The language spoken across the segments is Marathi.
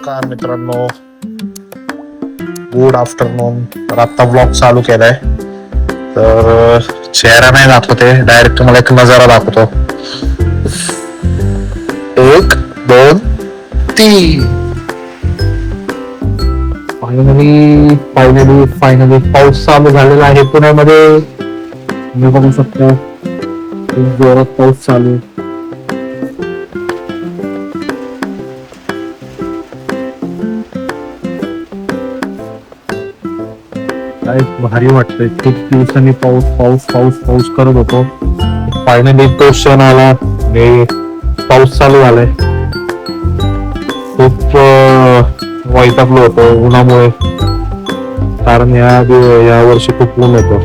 नमस्कार मित्रांनो, गुड आफ्टरनून. तर आता ब्लॉग चालू केलाय. तर चेहरा नाही दाखवते, डायरेक्ट तुम्हाला एक नजारा दाखवतो. 1 2 3. फायनली पाऊस चालू झालेला आहे पुण्यामध्ये. तुम्ही बघू शकता खूप जोरात पाऊस चालू. काय भारी वाटतंय. खूप दिवसांनी पाऊस पाऊस पाऊस पाऊस करत होतो. फायनली तो क्षण आला आणि पाऊस चालू झालाय. खूप वैतागलो होतो उन्हामुळे, कारण या वर्षी खूप ऊन होतं.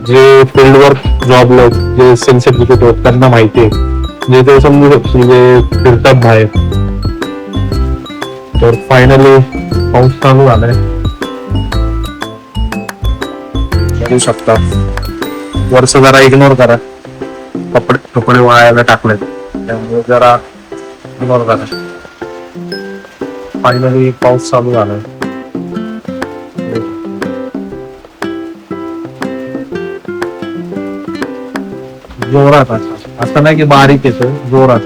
जे फील्डवर जॉबला जे सेन्सिटिव्ह होत त्यांना माहिती आहे, जे ते समजू शकतो जे फिरतात बाहेर. तर फायनली पाऊस चालू झालाय, बघू शकता. वर्ष जरा इग्नोर करा, कपडे कपडे वाळायला टाकलेत त्यामुळे जरा इग्नोर करा. फायनली पाऊस चालू झालाय. जोरात असं नाही की बारीक येतो, जोरात.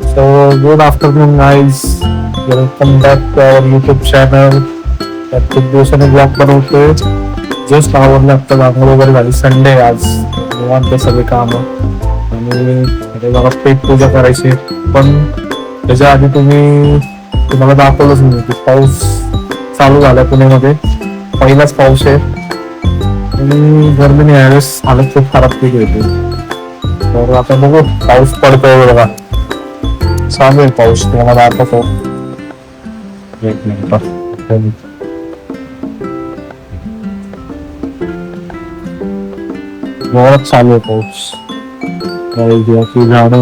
So good afternoon guys, welcome back to our YouTube channel. खूप दिवसांनी ब्लॉग बनवतोय. जस्ट आवडलं, आता आंघोळ वगैरे झाली. संडे आज, निवांत सगळे काम आणि मला पेट पूजा करायची. पण त्याच्या आधी तुम्हाला दाखवलंच नाही की पाऊस चालू झालाय पुण्यामध्ये. पहिलाच पाऊस आहे आणि गरमीने यावेळेस हालत खूप खराब पीक येते. तर आता बघू, पाऊस पडतोय बघा, चालू आहे पाऊस. तुम्हाला दाखवतो, एक मिनिट. जोरात चालू आहे पाऊस. झाड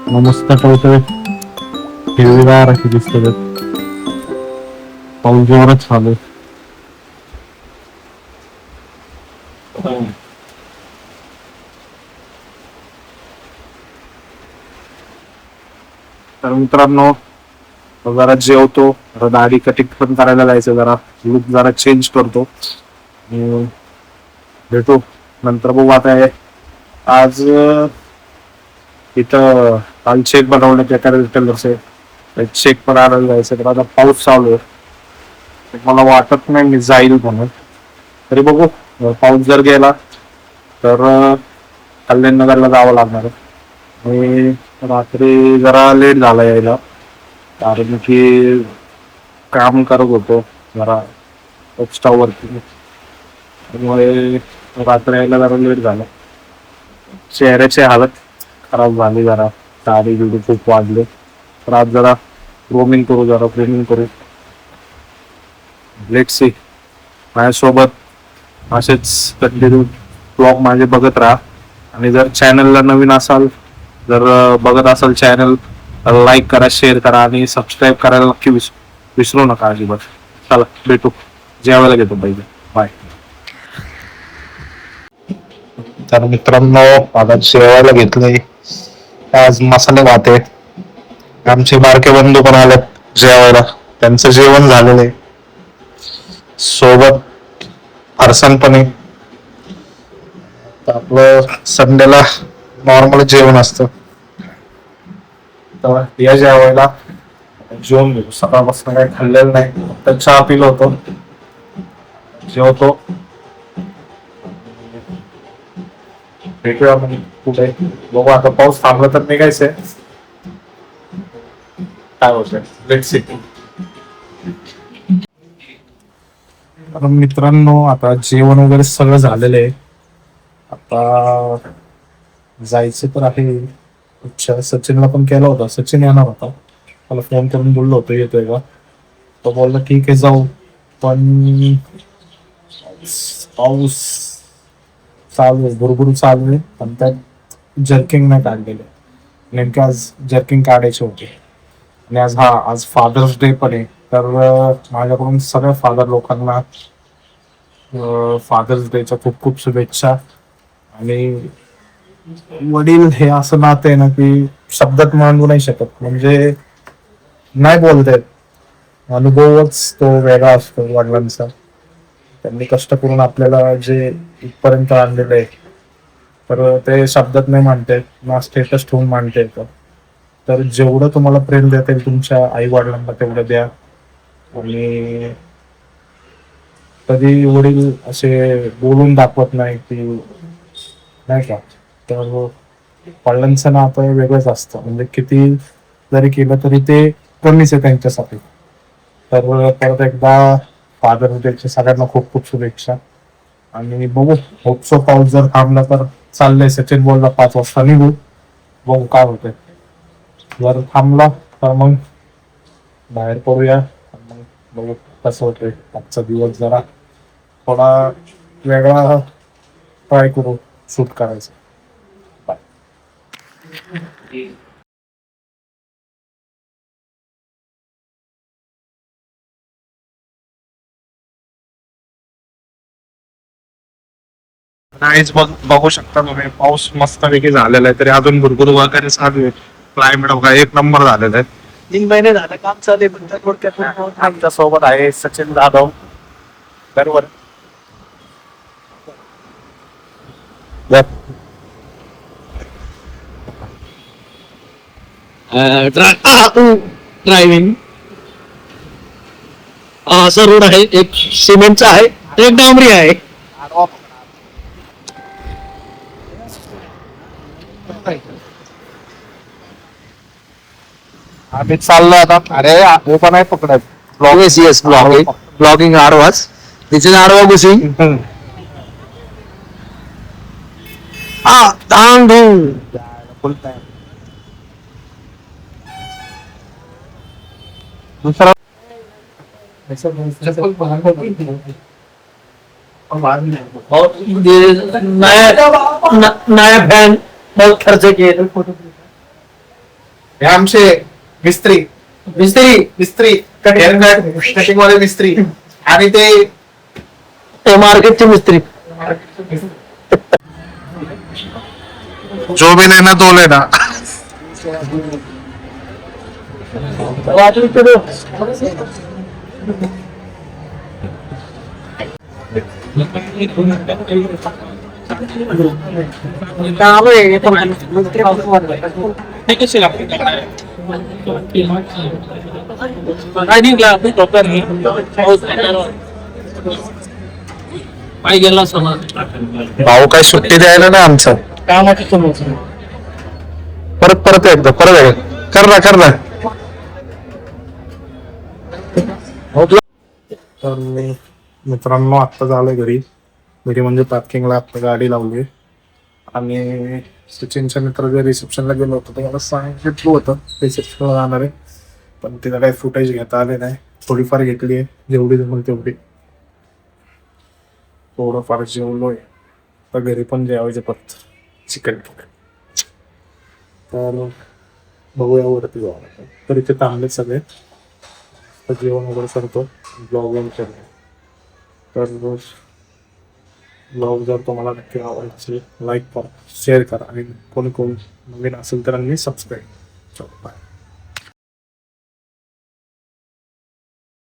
मस्त टवटवीत हिरवीगार अशी दिसते. पाऊस जोरात चालू आहे. तर मित्रांनो, जरा जेवतो, दाढी कटिंग पण करायला जायचं, जरा लुक जरा चेंज करतो. भेटू नंतर. बघू आता आज इथं काल चेक बनवण्यात एका रिटेलरचे चेक पण आणायला जायचं. तर आता पाऊस चालू आहे, मला वाटत नाही मी जाईल म्हणून. तरी बघू, पाऊस जर गेला तर कल्याणनगरला जावं लागणार आहे. आणि रात्री जरा लेट झाला यायला, कारण की काम करत होतो जरा एक्स्ट्रावरती, त्यामुळे रात्री यायला जरा लेट झाला. चेहऱ्याची हालत खराब झाली, जरा दाढी बिडी खूप वाढले. तर आज जरा ग्रूमिंग करू. Let's see. माझ्यासोबत असेच कंटिन्यू ब्लॉग माझे बघत राहा. आणि जर चॅनलला नवीन असाल, जर बघत असाल चॅनल, तर लाईक करा, शेअर करा आणि सबस्क्राईब करायला नक्की विसरू नका अजिबात. चला भेटू, जेवायला घेतो पहिले. बाय. तर मित्रांनो, आता जेवायला घेतलंय. आज मसाले भात आहे. आमचे बारके बंधू पण आलेत जेवायला, त्यांचं जेवण झालेलं आहे. सोबत फरसाण पण आहे. आपलं संडेला नॉर्मल जेवण असतं. तर या जेवायला जेवण घेऊ. सकाळपासून काही खाल्लेलं नाही, फक्त चहा पिलो होतो. जेवतो, भेटूया आपण कुठे. बघू आता पाऊस थांबला तर निघायचंय, काय होतंय लेट्स सी. मित्रांनो, आता जेवण वगैरे सगळं झालेलं आहे. आता जायचं तर आहे. अच्छा, सचिनला पण केला होता, सचिन येणार होता. मला फोन करून बोललो होतो येतोय का, तो बोलला ठीक आहे जाऊ. पण पाऊस चालू आहे, भुरभुर चालू आहे. पण त्यात जर्किंग नाही काढलेले. नेमके आज जर्किंग काढायचे होते. आणि आज फादर्स डे पण आहे. तर माझ्याकडून सगळ्या फादर लोकांना फादर्स डेच्या खूप खूप शुभेच्छा. आणि वडील हे असं नातं आहे ना की शब्दात मांडू नाही शकत, म्हणजे नाही बोलतायत. अनुभवच तो वेगळा असतो वडिलांचा. त्यांनी कष्ट करून आपल्याला जे इथपर्यंत आणलेलं आहे, तर ते शब्दात नाही मांडता येत ना, स्टेटस ठेवून मांडता येतं. तर जेवढं तुम्हाला प्रेम देता येईल तुमच्या आई वडिलांना तेवढं द्या. आणि कधी वडील असे बोलून दाखवत नाही की, नाही का, तर वडिलांचं नातं हे वेगळंच असतं. म्हणजे किती जरी केलं तरी ते कमीच आहे त्यांच्यासाठी. तर परत एकदा फादर डेच्या सगळ्यांना खूप खूप शुभेच्छा. आणि बघू, होपसो पाऊस जर थांबला तर चाललंय, सचिन बोलला 5 वाजता निघू, बघू काय होतंय. जर थांबला तर मग बाहेर पडूया. मग बघू कसं होतंय. आजचा दिवस जरा थोडा वेगळा ट्राय करू शूट करायचं. बाय. नाहीच बघू शकता तुम्ही, पाऊस मस्तपैकी झालेला आहे, तरी अजून भरपूर वगैरे चालू आहे. क्लायमेट बघा एक नंबर झालेलं आहे. 3 महिने झालं काम चालू आहे, पण थोडक्यात आमच्या सोबत आहे सचिन जाधव. बरोबर. ड्रायव्हिंग असा रोड आहे, एक सिमेंटचा आहे, एक डांबरी आहे. आम्ही चाललो आता. अरे हे पण आहे पकडत. Yes, yes, blogging Arvas. This is Arva Gusi. Dang dong. दुसरा नया फॅन बहुत खर्च किए. हे आमचे मिस्त्री मिस्त्री मिस्त्री कटिंग वाले मिस्त्री. आणि ते मार्केटचे मिस्त्री. जो भी लेना तो लेना. भाऊ काय सुट्टी द्यायला ना आमचं. परत परत एकदा कर ना. तर मी मित्रांनो आत्ता झालोय घरी म्हणजे पार्किंगला आत्ता गाडी लावली. आणि सचिनच्या मित्राच्या रिसेप्शनला गेलो होतो, तुम्हाला सांगितलं होतं रिसेप्शनला जाणार आहे, पण तिला काही फुटेज घेता आले नाही. थोडीफार घेतली आहे, जेवढी जमल तेवढी. थोडंफार जेवलोय, तर घरी पण जेवायचे परत चिकन. तर बघूया वरती जाऊ. तर इथे थांबले सगळे, तर जेवण वगैरे करतो, ब्लॉग करतो. तर ब्लॉग जर तुम्हाला नक्की आवडले लाईक करा, शेअर करा, आणि कोणी नवीन असेल तर सबस्क्राईब. चलो बाय.